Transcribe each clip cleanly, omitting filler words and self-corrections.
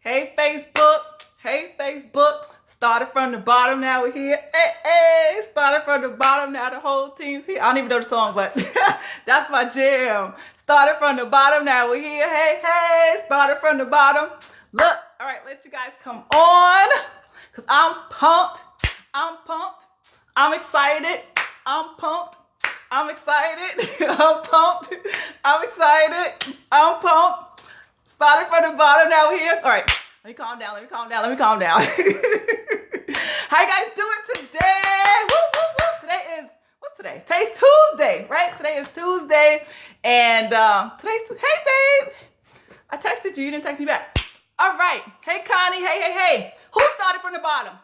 Hey Facebook, hey Facebook. Started from the bottom, now we're here. Hey, hey, started from the bottom, now the whole team's here. I don't even know the song, but that's my jam. Started from the bottom, now we're here. Hey, hey, started from the bottom. Look, all right, let you guys come on, because I'm pumped. I'm pumped. I'm excited. I'm pumped. I'm excited. I'm pumped. I'm excited. I'm pumped. Started from the bottom, now we're here. All right, let me calm down. How you guys doing today? Woo, woo, woo. What's today? Today's Tuesday, right? Today is Tuesday, and hey babe, I texted you, you didn't text me back. All right, hey Connie, hey. Who started from the bottom?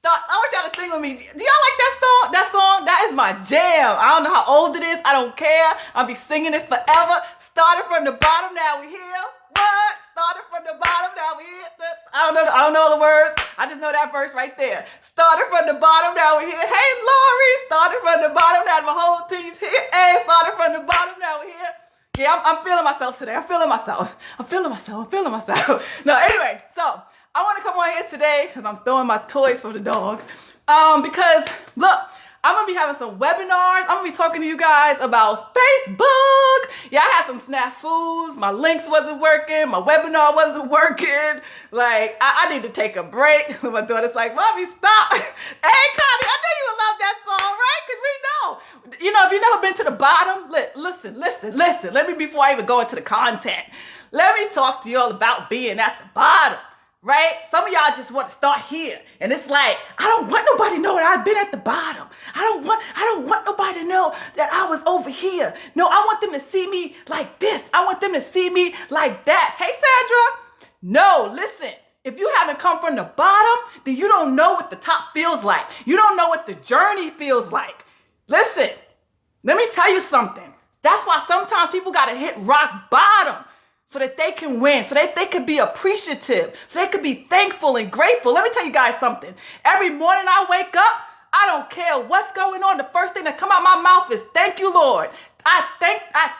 I want y'all to sing with me. Do y'all like that song? That is my jam. I don't know how old it is. I don't care. I'll be singing it forever. Started from the bottom, now we here. What? Started from the bottom, now we here. I don't know the words. I just know that verse right there. Started from the bottom, now we here. Hey Lori, started from the bottom, now my whole team's here. Hey, started from the bottom, now we here. Yeah, I'm feeling myself today. I'm feeling myself. No, anyway, so I want to come on here today because I'm throwing my toys for the dog. Because look, I'm going to be having some webinars. I'm going to be talking to you guys about Facebook. Yeah, I had some snafus. My links wasn't working. My webinar wasn't working. Like, I need to take a break. My daughter's like, Mommy, stop. Hey, Connie, I know you would love that song, right? Because we know. You know, if you've never been to the bottom, listen. Let me, before I even go into the content, let me talk to you all about being at the bottom. Right? Some of y'all just want to start here. And it's like, I don't want nobody to know that I've been at the bottom. I don't want nobody to know that I was over here. No, I want them to see me like this. I want them to see me like that. Hey, Sandra. No, listen. If you haven't come from the bottom, then you don't know what the top feels like. You don't know what the journey feels like. Listen, let me tell you something. That's why sometimes people got to hit rock bottom, so that they can win, so that they could be appreciative, so they could be thankful and grateful. Let me tell you guys something. Every morning I wake up, I don't care what's going on. The first thing that come out my mouth is, thank you, Lord. I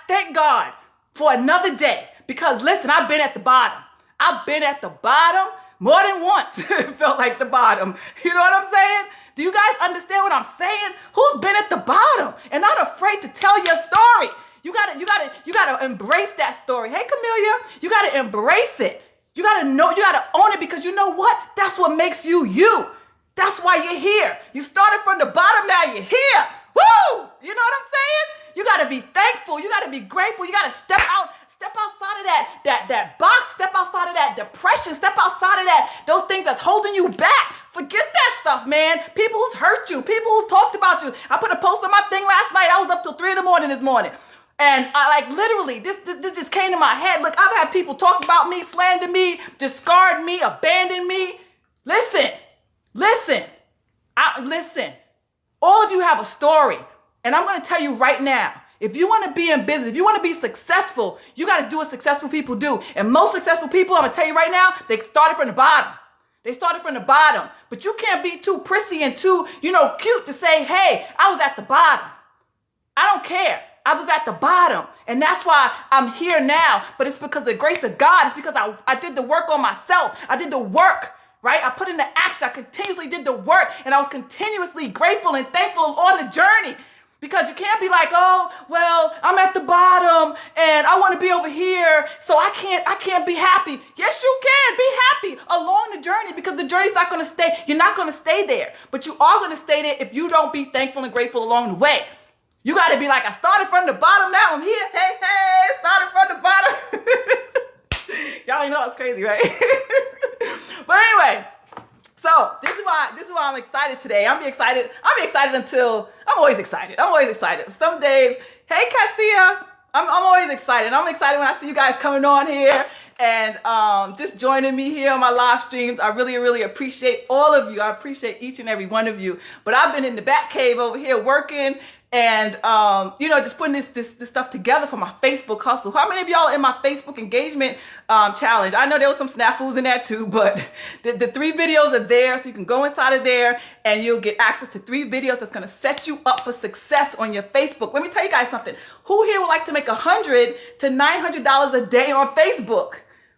thank God for another day. Because listen, I've been at the bottom. I've been at the bottom more than once. It felt like the bottom. You know what I'm saying? Do you guys understand what I'm saying? Who's been at the bottom and not afraid to tell your story? You gotta embrace that story. Hey, Camelia, you gotta embrace it. You gotta know, you gotta own it, because you know what? That's what makes you you. That's why you're here. You started from the bottom, now you're here. Woo! You know what I'm saying? You gotta be thankful. You gotta be grateful. You gotta step outside of that box, step outside of that depression, step outside of those things that's holding you back. Forget that stuff, man. People who's hurt you, people who's talked about you. I put a post on my thing last night. I was up till 3 a.m. this morning. And I literally, this just came to my head. Look, I've had people talk about me, slander me, discard me, abandon me. Listen. All of you have a story. And I'm going to tell you right now, if you want to be in business, if you want to be successful, you got to do what successful people do. And most successful people, I'm going to tell you right now, they started from the bottom. But you can't be too prissy and too, cute to say, hey, I was at the bottom. I don't care. I was at the bottom, and that's why I'm here now. But it's because of the grace of God. It's because I did the work on myself. I did the work, right? I put in the action. I continuously did the work, and I was continuously grateful and thankful on the journey. Because you can't be like, oh, well, I'm at the bottom, and I want to be over here, so I can't be happy. Yes, you can be happy along the journey, because the journey's not going to stay. You're not going to stay there, but you are going to stay there if you don't be thankful and grateful along the way. You got to be like, I started from the bottom, now I'm here. Hey, started from the bottom. Y'all know it's crazy, right? But anyway, so this is why I'm excited today. I'm always excited. Some days, hey, Cassia, I'm always excited. I'm excited when I see you guys coming on here and just joining me here on my live streams. I really, really appreciate all of you. I appreciate each and every one of you. But I've been in the back cave over here working and, just putting this stuff together for my Facebook hustle. How many of y'all in my Facebook engagement challenge? I know there was some snafus in that too, but the 3 videos are there, so you can go inside of there and you'll get access to 3 videos that's going to set you up for success on your Facebook. Let me tell you guys something. Who here would like to make $100 to $900 a day on Facebook?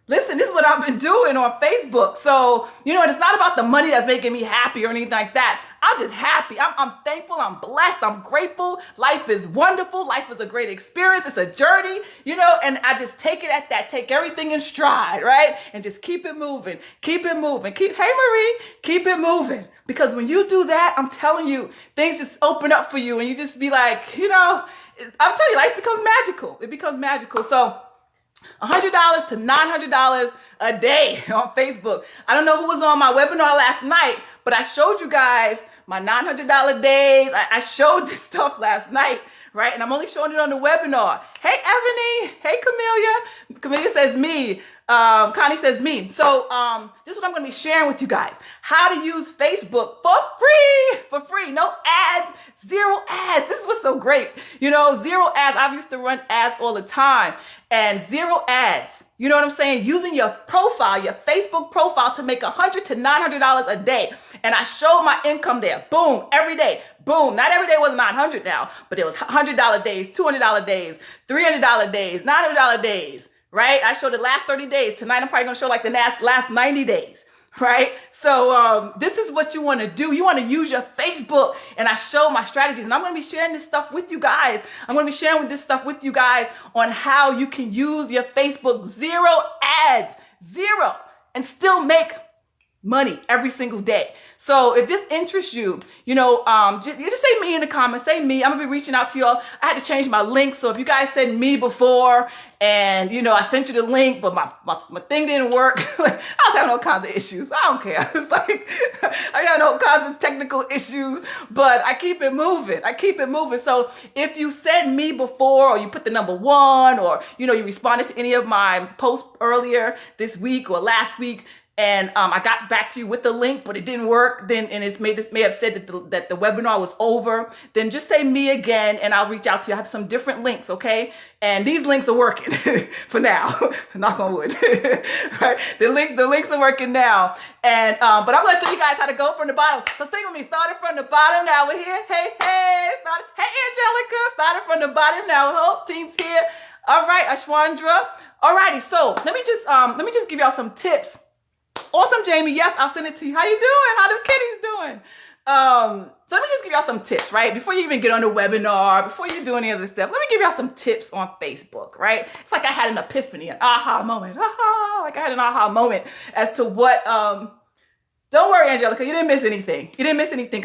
Listen, this is what I've been doing on Facebook. So, and it's not about the money that's making me happy or anything like that. I'm just happy. I'm thankful. I'm blessed. I'm grateful. Life is wonderful. Life is a great experience. It's a journey, and I just take it at that. Take everything in stride, right? And just keep it moving. Keep it moving. Hey, Marie, keep it moving. Because when you do that, I'm telling you, things just open up for you. And you just be like, I'm telling you, life becomes magical. It becomes magical. So, $100 to $900 a day on Facebook. I don't know who was on my webinar last night, but I showed you guys my $900 days. I showed this stuff last night, right? And I'm only showing it on the webinar. Hey, Ebony. Hey, Camelia. Camelia says me. Connie says me. So this is what I'm going to be sharing with you guys. How to use Facebook for free. For free. No ads. Zero ads. This is what's so great. Zero ads. I used to run ads all the time. And zero ads. You know what I'm saying? Using your profile, your Facebook profile to make $100 to $900 a day. And I showed my income there. Boom. Every day. Boom. Not every day was $900 now, but it was $100 days, $200 days, $300 days, $900 days. Right? I showed the last 30 days. Tonight, I'm probably going to show like the last 90 days. Right? So this is what you want to do. You want to use your Facebook. And I show my strategies. And I'm going to be sharing this stuff with you guys. I'm going to be sharing this stuff with you guys on how you can use your Facebook. Zero ads. Zero. And still make money every single day. So if this interests you, you just say me in the comments, say me. I'm gonna be reaching out to y'all. I had to change my link. So if you guys said me before and, I sent you the link, but my thing didn't work. I was having all kinds of issues. I don't care. It's like, I got all kinds of technical issues, but I keep it moving. So if you said me before, or you put the number 1, or, you responded to any of my posts earlier this week or last week, and I got back to you with the link, but it didn't work. Then, and it may have said that the webinar was over. Then just say me again, and I'll reach out to you. I have some different links, okay? And these links are working for now. Knock on wood. Right? The links are working now. And but I'm gonna show you guys how to go from the bottom. So sing with me. Started from the bottom. Now we're here. Hey, started. Hey, Angelica. Started from the bottom. Now whole team's here. All right, Ashwandra. All righty. So let me just give y'all some tips. Awesome, Jamie. Yes, I'll send it to you. How you doing? How the kitties doing? So let me just give y'all some tips, right? Before you even get on the webinar, before you do any of this stuff, let me give y'all some tips on Facebook, right? It's like I had an epiphany, an aha moment. Like I had an aha moment as to what, don't worry, Angelica, you didn't miss anything.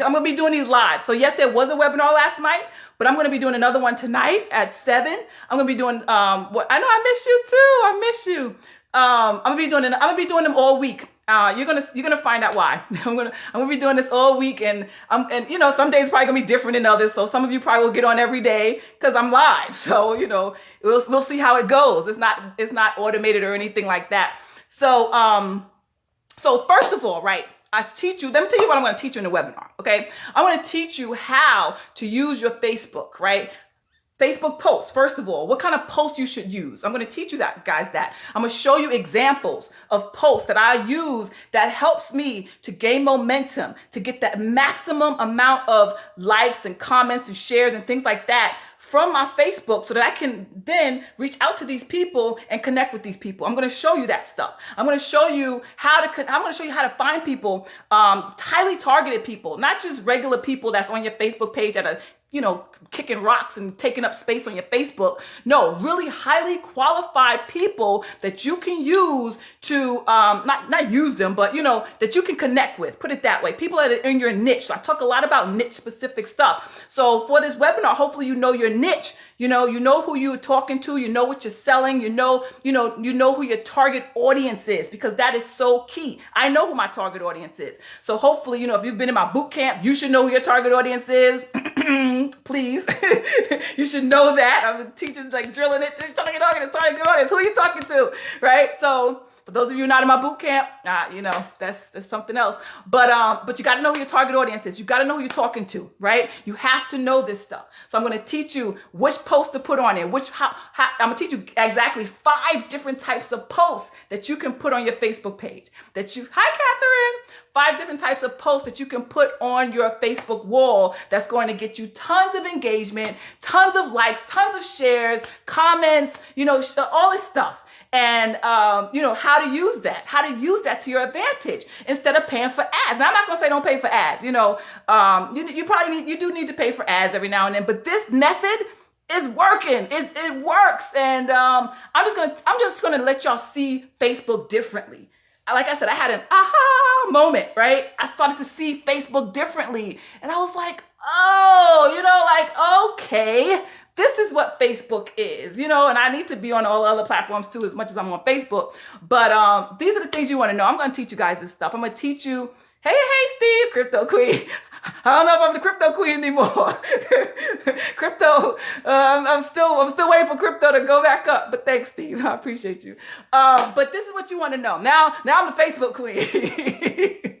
I'm going to be doing these live. So yes, there was a webinar last night, but I'm going to be doing another one tonight at 7. I'm going to be doing, I know I miss you too. I miss you. I'm gonna be doing them all week. You're gonna find out why. I'm gonna be doing this all week, and some days probably gonna be different than others. So some of you probably will get on every day because I'm live. So we'll see how it goes. It's not automated or anything like that. So so first of all, right, let me tell you what I'm gonna teach you in the webinar. Okay, I want to teach you how to use your Facebook, right? Facebook posts, first of all, what kind of posts you should use. I'm going to teach you that, guys, that. I'm going to show you examples of posts that I use that helps me to gain momentum, to get that maximum amount of likes and comments and shares and things like that from my Facebook so that I can then reach out to these people and connect with these people. I'm going to show you that stuff. I'm going to show you how to find people, highly targeted people, not just regular people that's on your Facebook page that are kicking rocks and taking up space on your Facebook. No, really highly qualified people that you can use to, not use them, but that you can connect with, put it that way. People that are in your niche. So I talk a lot about niche specific stuff. So for this webinar, hopefully you know your niche, you know who you're talking to, you know what you're selling, you know who your target audience is, because that is so key. I know who my target audience is. So hopefully, if you've been in my boot camp, you should know who your target audience is. Please. You should know that. I've been teaching, like drilling it, talking target audience. Who are you talking to? Right? So for those of you not in my boot camp, that's something else. But you got to know who your target audience is. You got to know who you're talking to, right? You have to know this stuff. So I'm going to teach you which post to put on there. I'm going to teach you exactly 5 different types of posts that you can put on your Facebook page. Hi, Catherine. 5 different types of posts that you can put on your Facebook wall that's going to get you tons of engagement, tons of likes, tons of shares, comments, all this stuff. and how to use that to your advantage instead of paying for ads. Now, I'm not gonna say don't pay for ads. You do need to pay for ads every now and then, but this method is working. It works, and I'm just gonna let y'all see Facebook differently. Like I said, I had an aha moment, right? I started to see Facebook differently, and I was like, okay, this is what Facebook is, and I need to be on all other platforms too, as much as I'm on Facebook. But these are the things you want to know. I'm going to teach you guys this stuff. I'm going to teach you. Hey, Steve, Crypto Queen. I don't know if I'm the Crypto Queen anymore. Crypto, I'm still waiting for crypto to go back up. But thanks, Steve. I appreciate you. But this is what you want to know. Now I'm the Facebook Queen.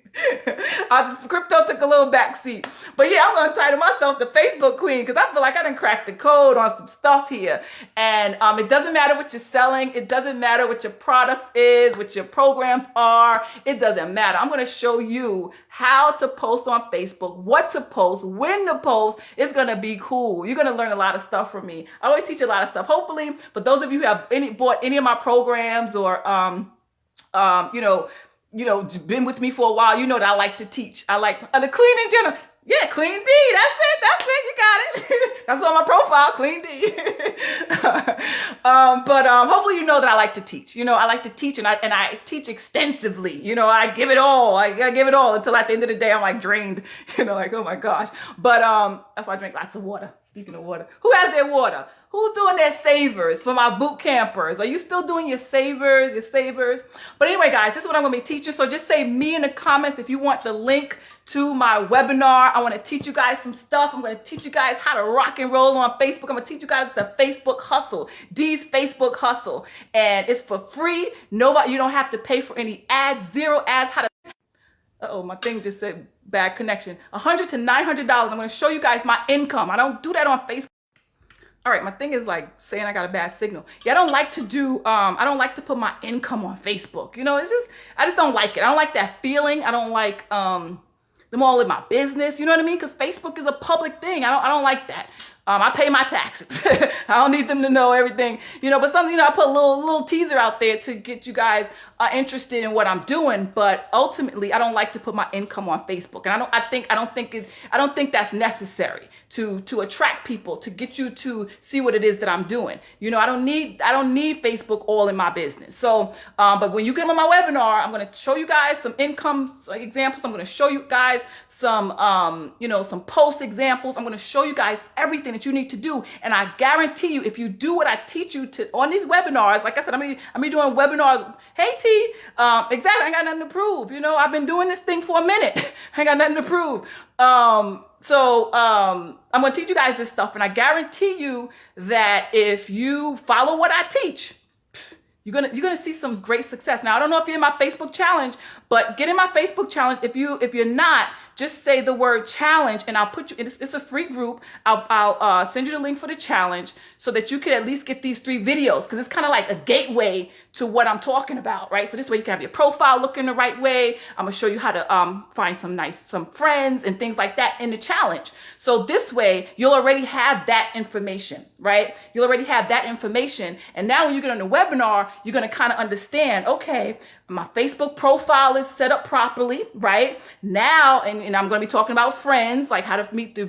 Crypto took a little backseat. But yeah, I'm going to title myself the Facebook Queen because I feel like I done cracked the code on some stuff here. And it doesn't matter what you're selling. It doesn't matter what your products is, what your programs are. It doesn't matter. I'm going to show you how to post on Facebook, what to post, when to post. It's going to be cool. You're going to learn a lot of stuff from me. I always teach a lot of stuff. Hopefully, for those of you who have bought any of my programs or, been with me for a while, you know that I like to teach. I like the Queen in general. Yeah, Queen D. That's it. You got it. That's on my profile, Queen D. But hopefully you know that I like to teach. I like to teach, and I teach extensively. I give it all. I give it all until at the end of the day I'm like drained. Like, oh my gosh. But that's why I drink lots of water. Speaking of water, who has their water? Who's doing their savers for my boot campers? Are you still doing your savers? But anyway, guys, this is what I'm going to be teaching. So just say me in the comments if you want the link to my webinar. I want to teach you guys some stuff. I'm going to teach you guys how to rock and roll on Facebook. I'm going to teach you guys the Facebook hustle, D's Facebook hustle. And it's for free. You don't have to pay for any ads, 0 ads. My thing just said bad connection. $100 to $900. I'm going to show you guys my income. I don't do that on Facebook. All right, my thing is like saying I got a bad signal. Yeah, I don't like to put my income on Facebook. I just don't like it. I don't like that feeling. I don't like them all in my business. You know what I mean? Because Facebook is a public thing. I don't like that. I pay my taxes. I don't need them to know everything, but something, I put a little teaser out there to get you guys interested in what I'm doing. But ultimately, I don't like to put my income on Facebook. And I don't think that's necessary to attract people, to get you to see what it is that I'm doing. I don't need Facebook all in my business. So, but when you get on my webinar, I'm going to show you guys some income examples. I'm going to show you guys some post examples. I'm going to show you guys everything that you need to do. And I guarantee you, if you do what I teach you on these webinars, like I said, I'm gonna be doing webinars. Hey T, exactly. I ain't got nothing to prove. I've been doing this thing for a minute. I ain't got nothing to prove. So I'm gonna teach you guys this stuff, and I guarantee you that if you follow what I teach, you're gonna see some great success. Now, I don't know if you're in my Facebook challenge, but get in my Facebook challenge. If you're not, just say the word challenge, and I'll put you. It's a free group. I'll send you the link for the challenge so that you can at least get these 3 videos, because it's kind of like a gateway to what I'm talking about, right? So this way you can have your profile looking the right way. I'm gonna show you how to find some friends and things like that in the challenge. So this way you'll already have that information, right? You'll already have that information, and now when you get on the webinar, you're gonna kind of understand. Okay, my Facebook profile is set up properly, right? Now, and I'm going to be talking about friends, like how to meet the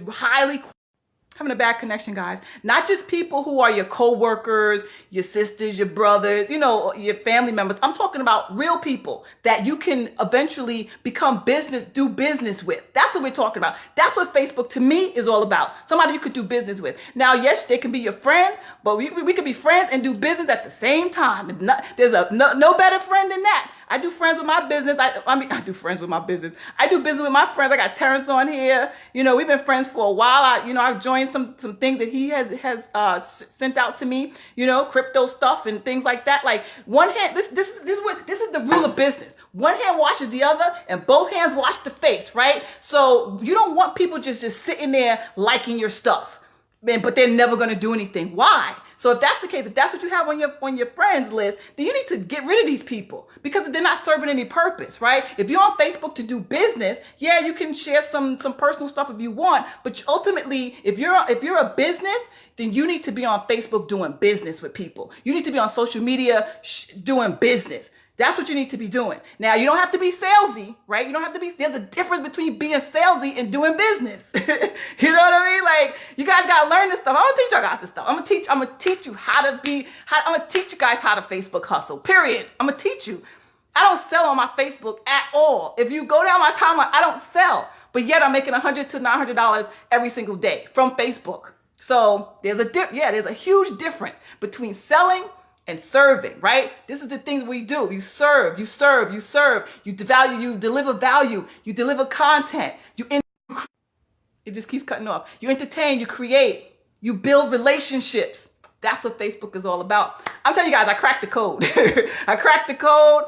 having a bad connection, guys. Not just people who are your co-workers, your sisters, your brothers, your family members. I'm talking about real people that you can eventually do business with. That's what we're talking about. That's what Facebook to me is all about. Somebody you could do business with. Now, yes, they can be your friends, but we could be friends and do business at the same time. There's no better friend than that. I do friends with my business. I do friends with my business. I do business with my friends. I got Terrence on here. We've been friends for a while. I've joined some things that he has sent out to me. Crypto stuff and things like that. Like one hand, this is the rule of business. One hand washes the other, and both hands wash the face, right? So you don't want people just sitting there liking your stuff, man, but they're never going to do anything. Why? So if that's the case, if that's what you have on your friends list, then you need to get rid of these people because they're not serving any purpose, right? If you're on Facebook to do business, yeah, you can share some personal stuff if you want, but ultimately, if you're a business, then you need to be on Facebook doing business with people. You need to be on social media doing business. That's what you need to be doing. Now, you don't have to be salesy, right? You don't have to be, there's a difference between being salesy and doing business. You know what I mean? Like, you guys got to learn this stuff. I'm going to teach y'all guys this stuff. I'm going to teach you I'm going to teach you guys how to Facebook hustle, period. I'm going to teach you. I don't sell on my Facebook at all. If you go down my timeline, I don't sell, but yet I'm making $100 to $900 every single day from Facebook. So there's a huge difference between selling and serving, right? This is the things we do. You serve, you deliver value, you deliver content, it just keeps cutting off. You entertain, you create, you build relationships. That's what Facebook is all about. I'm telling you guys, I cracked the code. I cracked the code.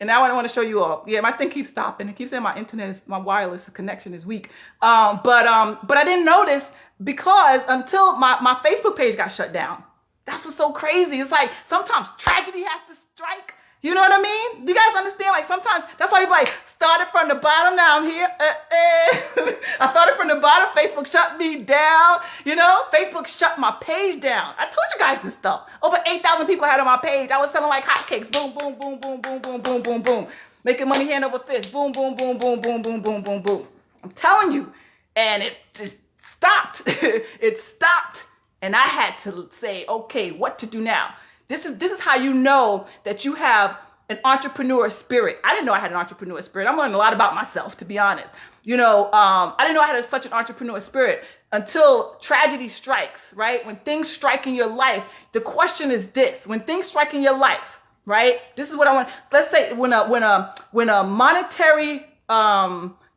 And now I want to show you all. Yeah, my thing keeps stopping. It keeps saying my wireless connection is weak. But I didn't notice because until my Facebook page got shut down. That's what's so crazy. It's like sometimes tragedy has to strike. You know what I mean? Do you guys understand? Like sometimes, that's why you like, started from the bottom, now I'm here. I started from the bottom, Facebook shut me down. You know, Facebook shut my page down. I told you guys this stuff. Over 8,000 people I had on my page. I was selling like hotcakes. Boom, boom, boom, boom, boom, boom, boom, boom, boom. Making money hand over fist. Boom, boom, boom, boom, boom, boom, boom, boom, boom. I'm telling you. And it just stopped. It stopped. And I had to say, okay, what to do now? This is how you know that you have an entrepreneur spirit. I didn't know I had an entrepreneur spirit. I'm learning a lot about myself, to be honest. You know, I didn't know I had such an entrepreneur spirit until tragedy strikes, right? When things strike in your life, the question is this: when things strike in your life, right? This is what I want. Let's say when a monetary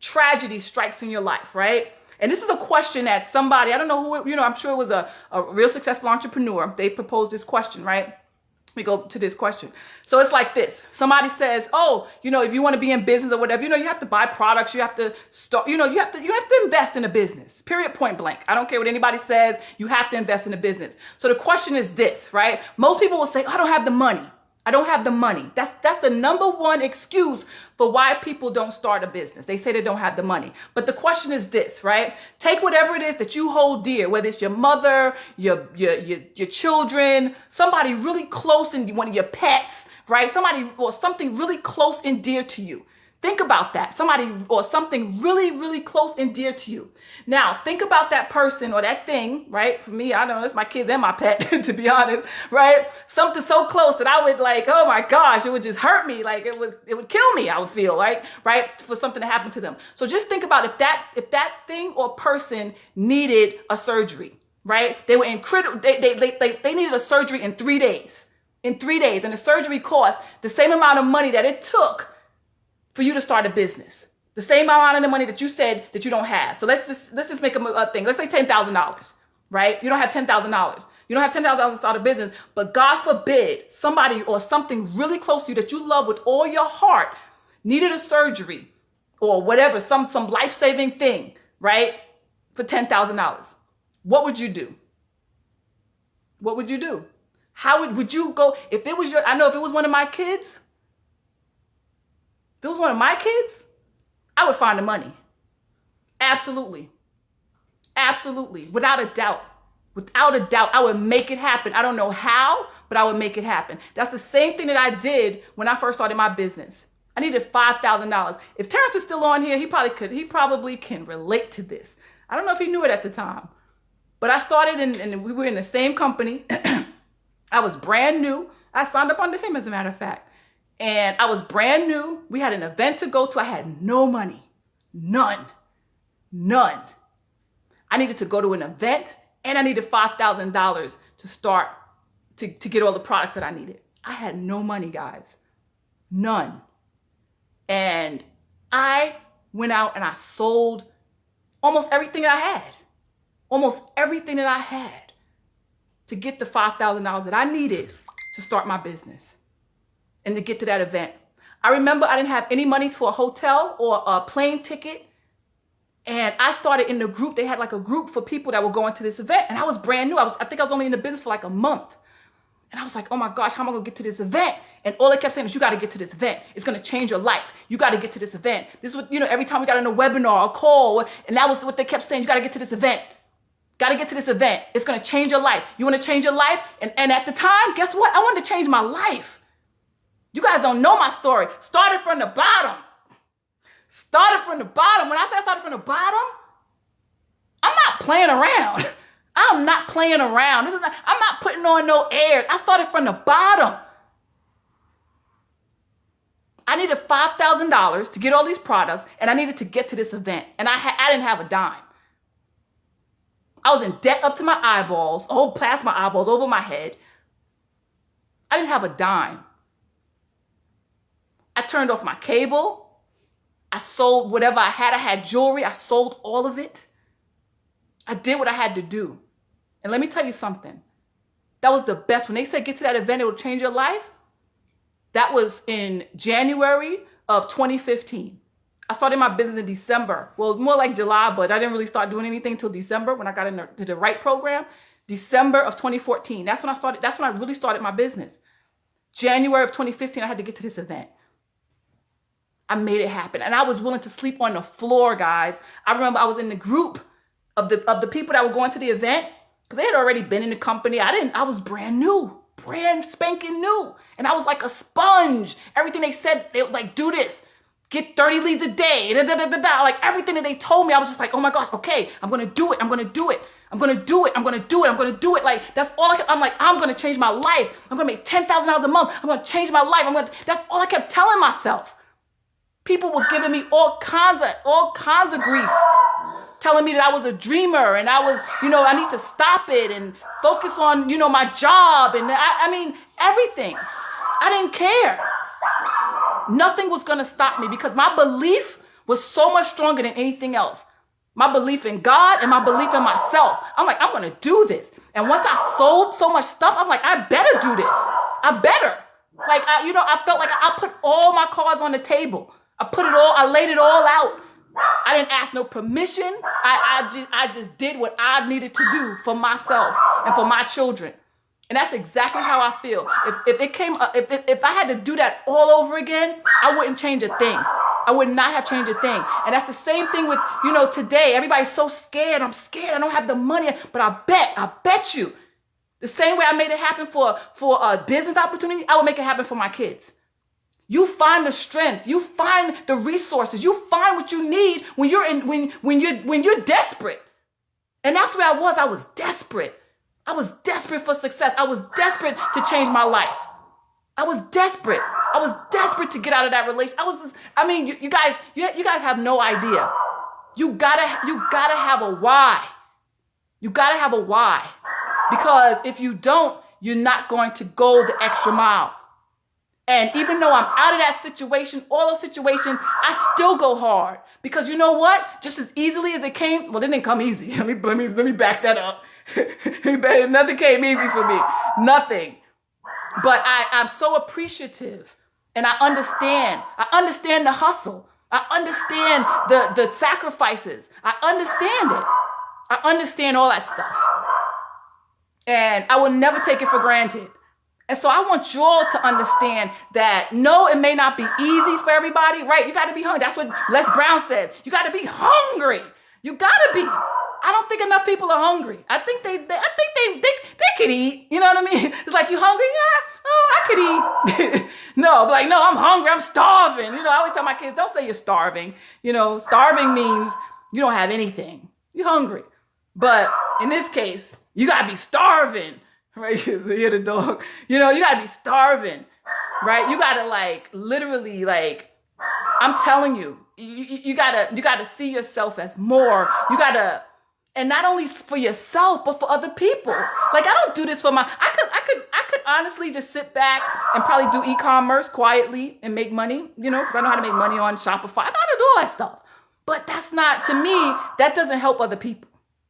tragedy strikes in your life, right? And this is a question that somebody, I don't know who, I'm sure it was a real successful entrepreneur. They proposed this question, right? We go to this question. So it's like this. Somebody says, oh, if you want to be in business or whatever, you have to buy products. You have to start, you have to invest in a business, period, point blank. I don't care what anybody says. You have to invest in a business. So the question is this, right? Most people will say, oh, I don't have the money. I don't have the money. That's the number one excuse for why people don't start a business. They say they don't have the money. But the question is this, right? Take whatever it is that you hold dear, whether it's your mother, your children, somebody really close, and one of your pets, right? Somebody or something really close and dear to you. Think about that. Somebody or something really, really close and dear to you. Now, think about that person or that thing, right? For me, I know it's my kids and my pet, to be honest, right? Something so close that I would like, oh my gosh, it would just hurt me. Like it would kill me, I would feel, right? For something to happen to them. So just think about if that thing or person needed a surgery, right? They were in critical, they needed a surgery in 3 days. In 3 days. And the surgery cost the same amount of money that it took for you to start a business. The same amount of the money that you said that you don't have. So let's just make a thing. Let's say $10,000, right? You don't have $10,000. You don't have $10,000 to start a business, but God forbid somebody or something really close to you that you love with all your heart needed a surgery or whatever, some life-saving thing, right? For $10,000. What would you do? What would you do? How would you go? If it was if it was one of my kids, if it was one of my kids, I would find the money. Absolutely. Absolutely. Without a doubt. Without a doubt, I would make it happen. I don't know how, but I would make it happen. That's the same thing that I did when I first started my business. I needed $5,000. If Terrence is still on here, he probably can relate to this. I don't know if he knew it at the time, but I started and we were in the same company. I was brand new. I signed up under him, as a matter of fact. And I was brand new. We had an event to go to. I had no money. None. I needed to go to an event and I needed $5,000 to start to get all the products that I needed. I had no money, guys. None. And I went out and I sold almost everything that I had. Almost everything that I had to get the $5,000 that I needed to start my business and to get to that event. I remember I didn't have any money for a hotel or a plane ticket. And I started in the group. They had like a group for people that were going to this event. And I was brand new. I think I was only in the business for like a month. And I was like, oh my gosh, how am I going to get to this event? And all they kept saying is, you got to get to this event. It's going to change your life. You got to get to this event. This was, every time we got in a webinar, a call, and that was what they kept saying. You got to get to this event. Got to get to this event. It's going to change your life. You want to change your life? And at the time, guess what? I wanted to change my life. You guys don't know my story. Started from the bottom. Started from the bottom. When I say I started from the bottom, I'm not playing around. I'm not playing around. I'm not putting on no airs. I started from the bottom. I needed $5,000 to get all these products, and I needed to get to this event. And I didn't have a dime. I was in debt up to my eyeballs, past my eyeballs, over my head. I didn't have a dime. I turned off my cable. I sold whatever I had. I had jewelry. I sold all of it. I did what I had to do. And let me tell you something. That was the best. When they said get to that event, it will change your life. That was in January of 2015. I started my business in December. Well, more like July, but I didn't really start doing anything until December when I got into the right program. December of 2014. That's when I started. That's when I really started my business. January of 2015, I had to get to this event. I made it happen. And I was willing to sleep on the floor, guys. I remember I was in the group of the people that were going to the event because they had already been in the company. I was brand new, brand spanking new. And I was like a sponge. Everything they said, they was like, do this, get 30 leads a day. Like everything that they told me, I was just like, oh my gosh, okay, I'm going to do it. I'm going to do it. I'm going to do it. I'm going to do it. I'm going to do it. Like, that's all I'm like, I'm going to change my life. I'm going to make $10,000 a month. I'm going to change my life. That's all I kept telling myself. People were giving me all kinds of grief, telling me that I was a dreamer and I was, I need to stop it and focus on, my job. And I mean, everything. I didn't care. Nothing was going to stop me because my belief was so much stronger than anything else. My belief in God and my belief in myself. I'm like, I'm going to do this. And once I sold so much stuff, I'm like, I better do this. I better. Like, I felt like I put all my cards on the table. I laid it all out. I didn't ask no permission. I just did what I needed to do for myself and for my children. And that's exactly how I feel. If I had to do that all over again, I wouldn't change a thing. I would not have changed a thing. And that's the same thing with, today. Everybody's so scared. I'm scared. I don't have the money. But I bet you, the same way I made it happen for a business opportunity, I would make it happen for my kids. You find the strength. You find the resources. You find what you need when you're desperate. And that's where I was. I was desperate. I was desperate for success. I was desperate to change my life. I was desperate. I was desperate to get out of that relationship. You guys have no idea. You gotta have a why. You gotta have a why. Because if you don't, you're not going to go the extra mile. And even though I'm out of that situation, all those situations, I still go hard. Because you know what? Just as easily as it came, well, it didn't come easy. Let me back that up. Nothing came easy for me. Nothing. But I'm so appreciative. And I understand. I understand the hustle. I understand the sacrifices. I understand it. I understand all that stuff. And I will never take it for granted. And so I want you all to understand that, no, it may not be easy for everybody, right? You got to be hungry. That's what Les Brown says. You got to be hungry. You got to be. I don't think enough people are hungry. I think they could eat. You know what I mean? It's like, you hungry? Yeah. Oh, I could eat. No, like, no, I'm hungry. I'm starving. I always tell my kids, don't say you're starving. Starving means you don't have anything. You're hungry. But in this case, you got to be starving. Right? You hear the dog. You got to be starving, right? You got to literally, I'm telling you, you got to see yourself as more. You got to, and not only for yourself, but for other people. I don't do this for I could honestly just sit back and probably do e-commerce quietly and make money, because I know how to make money on Shopify. I know how to do all that stuff. But that's not, to me, that doesn't help other people.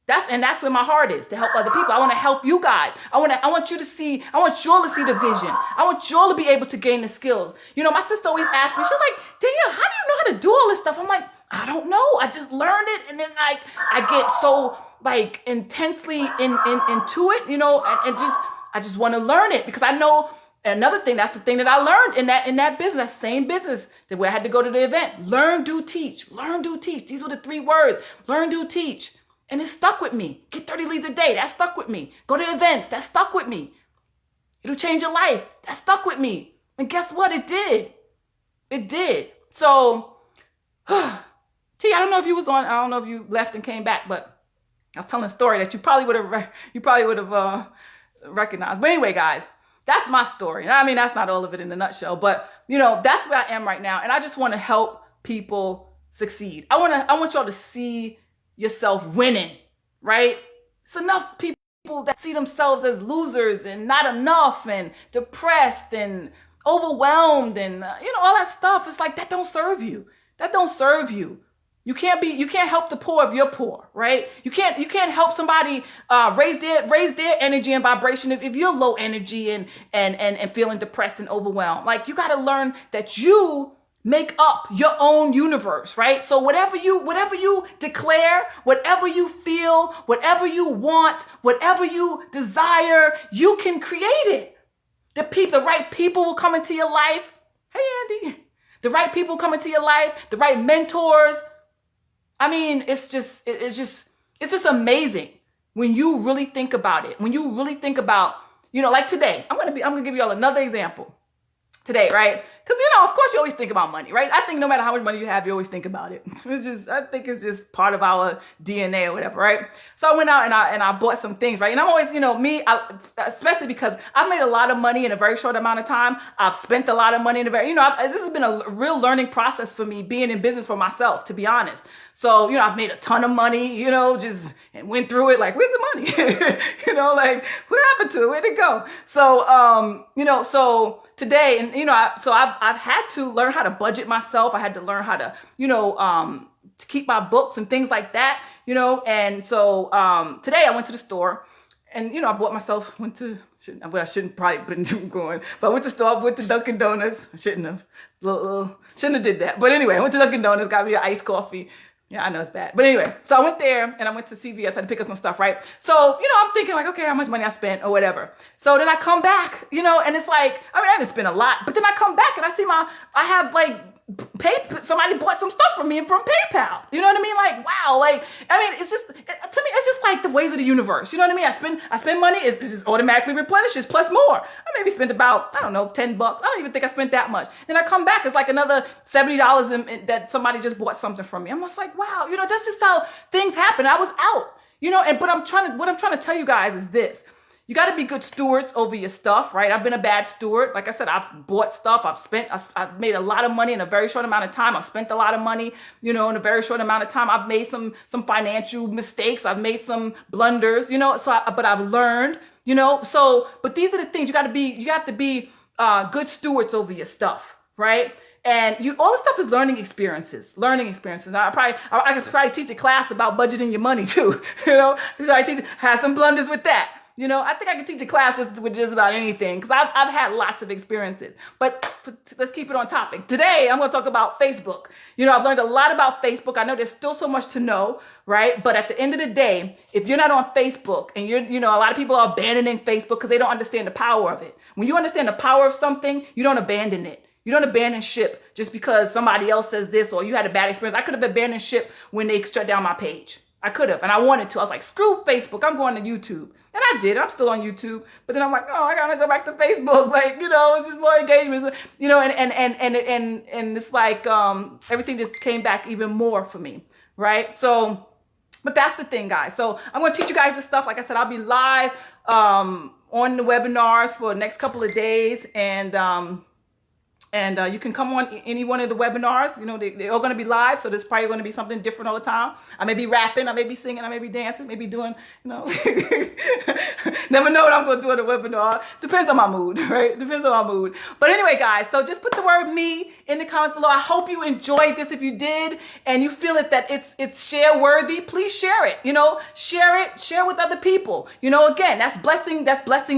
That's where my heart is, to help other people. I want to help you guys. I want you to see, I want y'all to see the vision. I want y'all to be able to gain the skills. My sister always asks me, she's like, Danielle, how do you know how to do all this stuff? I'm like, I don't know. I just learned it, and then like I get so like intensely into it, and just I just want to learn it because I know another thing. That's the thing that I learned in that business, same business that where I had to go to the event. Learn, do, teach. Learn, do, teach. These were the 3 words. Learn, do, teach, and it stuck with me. Get 30 leads a day. That stuck with me. Go to events. That stuck with me. It'll change your life. That stuck with me. And guess what? It did. It did. So, T, I don't know if you was on. I don't know if you left and came back, but I was telling a story that you probably would have recognized. But anyway, guys, that's my story. And I mean, that's not all of it in a nutshell, but that's where I am right now. And I just want to help people succeed. I want y'all to see yourself winning, right? It's enough people that see themselves as losers and not enough and depressed and overwhelmed and all that stuff. It's like that don't serve you. That don't serve you. You can't help the poor if you're poor, right? You can't help somebody raise their energy and vibration if you're low energy and feeling depressed and overwhelmed. Like you got to learn that you make up your own universe, right? So whatever you declare, whatever you feel, whatever you want, whatever you desire, you can create it. The right people will come into your life. Hey, Andy. The right people come into your life, the right mentors. I mean, it's just amazing when you really think about it. When you really think about, like today, I'm gonna give you all another example. Today, right? Because of course you always think about money, right? I think no matter how much money you have, you always think about it. I think it's just part of our DNA or whatever, right? So I went out and I bought some things, right? And I'm always, especially because I've made a lot of money in a very short amount of time. I've spent a lot of money in a very, this has been a real learning process for me being in business for myself, to be honest. So, I've made a ton of money, and went through it like, where's the money? Like, what happened to it? Where'd it go? So, so today, and, I've had to learn how to budget myself. I had to learn how to, to keep my books and things like that, and so, today I went to the store and, I bought myself, I shouldn't probably been going, but I went to the store, went to Dunkin' Donuts. I shouldn't have did that. But anyway, I went to Dunkin' Donuts, got me an iced coffee. Yeah, I know it's bad. But anyway, so I went there and I went to CVS, I had to pick up some stuff, right? So, I'm thinking like, okay, how much money I spent or whatever. So then I come back, and it's like, I didn't spend a lot, but then I come back and I see I have like, somebody bought some stuff from me from PayPal. You know what I mean? Like, wow. Like, it's just, to me, it's just like the ways of the universe. You know what I mean? I spend money, it just automatically replenishes plus more. I maybe spent about, $10. I don't even think I spent that much. Then I come back, it's like another $70 that somebody just bought something from me. I'm just like, wow, that's just how things happen. I was out, but what I'm trying to tell you guys is this. You got to be good stewards over your stuff, right? I've been a bad steward. Like I said, I've bought stuff. I've made a lot of money in a very short amount of time. I've spent a lot of money, in a very short amount of time. I've made some financial mistakes. I've made some blunders, but I've learned, but these are the things you have to be good stewards over your stuff, right? And all this stuff is learning experiences. I could probably teach a class about budgeting your money too. Have some blunders with that. I think I could teach a class with just about anything because I've had lots of experiences. But let's keep it on topic. Today, I'm going to talk about Facebook. I've learned a lot about Facebook. I know there's still so much to know, right? But at the end of the day, if you're not on Facebook and a lot of people are abandoning Facebook because they don't understand the power of it. When you understand the power of something, you don't abandon it. You don't abandon ship just because somebody else says this or you had a bad experience. I could have abandoned ship when they shut down my page. I could have, and I wanted to. I was like, screw Facebook. I'm going to YouTube. And I did. I'm still on YouTube. But then I'm like, I gotta go back to Facebook. Like, it's just more engagements. And it's like everything just came back even more for me, right? So, but that's the thing, guys. So I'm gonna teach you guys this stuff. Like I said, I'll be live on the webinars for the next couple of days, and you can come on any one of the webinars. They're all going to be live, so there's probably going to be something different all the time. I may be rapping, I may be singing, I may be dancing, maybe doing, never know what I'm going to do at a webinar. Depends on my mood, right? Depends on my mood. But anyway, guys, so just put the word me in the comments below. I hope you enjoyed this. If you did, and you feel that it's share worthy, please share it. Share with other people. Again, that's blessing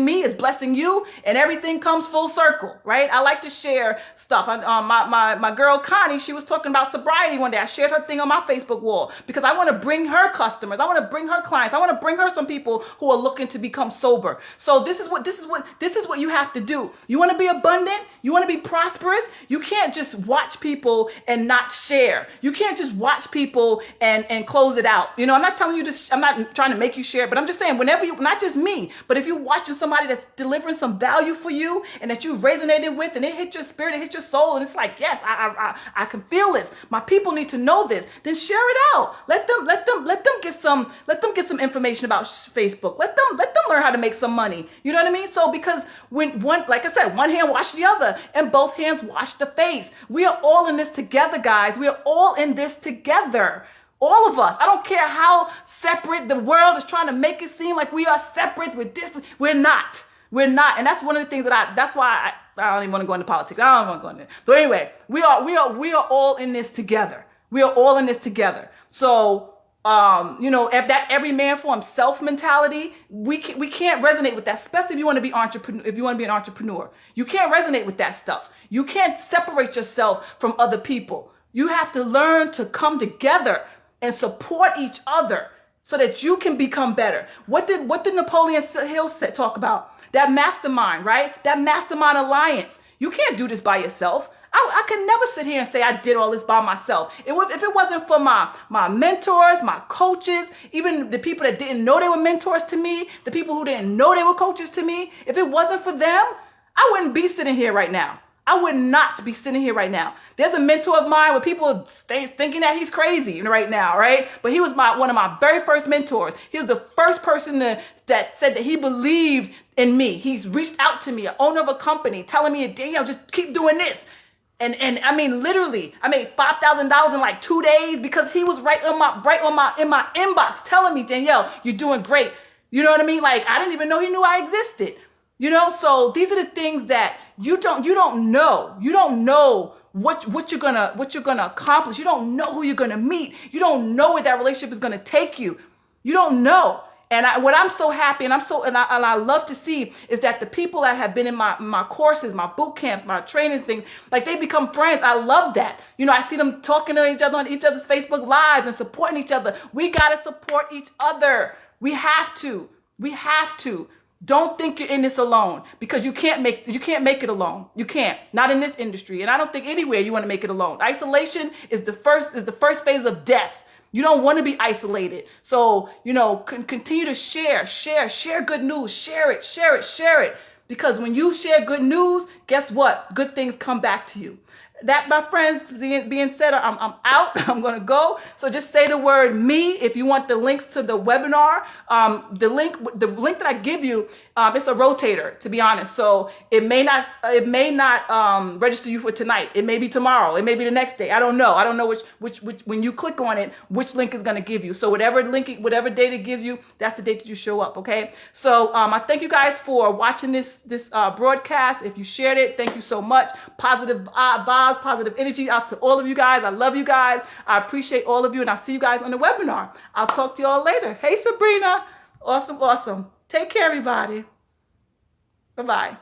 me, it's blessing you, and everything comes full circle, right? I like to share stuff. My girl Connie, she was talking about sobriety one day. I shared her thing on my Facebook wall because I want to bring her customers. I want to bring her clients. I want to bring her some people who are looking to become sober. So this is what you have to do. You want to be abundant? You want to be prosperous? You can't just watch people and not share. You can't just watch people and close it out. You know, I'm not telling you to, I'm not trying to make you share, but I'm just saying whenever you, not just me, but if you're watching somebody that's delivering some value for you and that you resonated with and it hit your spirit, it hit your soul, and it's like, yes, I can feel this. My people need to know this. Then share it out. Let them get some information about Facebook. Let them learn how to make some money. You know what I mean? So because when one, like I said, one hand wash the other and both hands wash the face. We are all in this together, guys. We are all in this together. All of us. I don't care how separate the world is trying to make it seem like we are separate with this. We're not. We're not. And that's one of the things that's why I don't even want to go into politics. I don't want to go into it. But anyway, we are all in this together. We are all in this together. So, you know, if that every man for himself mentality, we can't resonate with that, especially if you want to be an entrepreneur. You can't resonate with that stuff. You can't separate yourself from other people. You have to learn to come together and support each other so that you can become better. What did Napoleon Hill talk about? That mastermind, right? That mastermind alliance. You can't do this by yourself. I could never sit here and say I did all this by myself. If it wasn't for my mentors, my coaches, even the people that didn't know they were mentors to me, the people who didn't know they were coaches to me, if it wasn't for them, I wouldn't be sitting here right now. I would not be sitting here right now. There's a mentor of mine where people thinking that he's crazy right now, right? But he was one of my very first mentors. He was the first person that said that he believed in me. He's reached out to me, an owner of a company, telling me, Danielle, just keep doing this. And I mean, literally, I made $5,000 in like 2 days because he was right in my inbox telling me, Danielle, you're doing great. You know what I mean? Like, I didn't even know he knew I existed. You know, so these are the things that you don't know. You don't know what you're gonna accomplish. You don't know who you're gonna meet. You don't know where that relationship is gonna take you. You don't know. And what I'm so happy and I love to see is that the people that have been in my courses, my boot camps, my training things, like they become friends. I love that. You know, I see them talking to each other on each other's Facebook lives and supporting each other. We gotta support each other. We have to. We have to. Don't think you're in this alone because you can't make it alone. You can't. Not in this industry. And I don't think anywhere you want to make it alone. Isolation is the first phase of death. You don't want to be isolated. So, you know, continue to share good news. Share it. Because when you share good news, guess what? Good things come back to you. That, my friends, being said, I'm out. I'm going to go. So just say the word me if you want the links to the webinar. The link that I give you, it's a rotator, to be honest. So it may not register you for tonight. It may be tomorrow. It may be the next day. I don't know. I don't know which when you click on it, which link is going to give you. So whatever date it gives you, that's the date that you show up. Okay. So I thank you guys for watching this broadcast. If you shared it, thank you so much. Positive vibes, positive energy out to all of you guys. I love you guys. I appreciate all of you, and I'll see you guys on the webinar. I'll talk to you all later. Hey, Sabrina. Awesome. Take care, everybody. Bye-bye.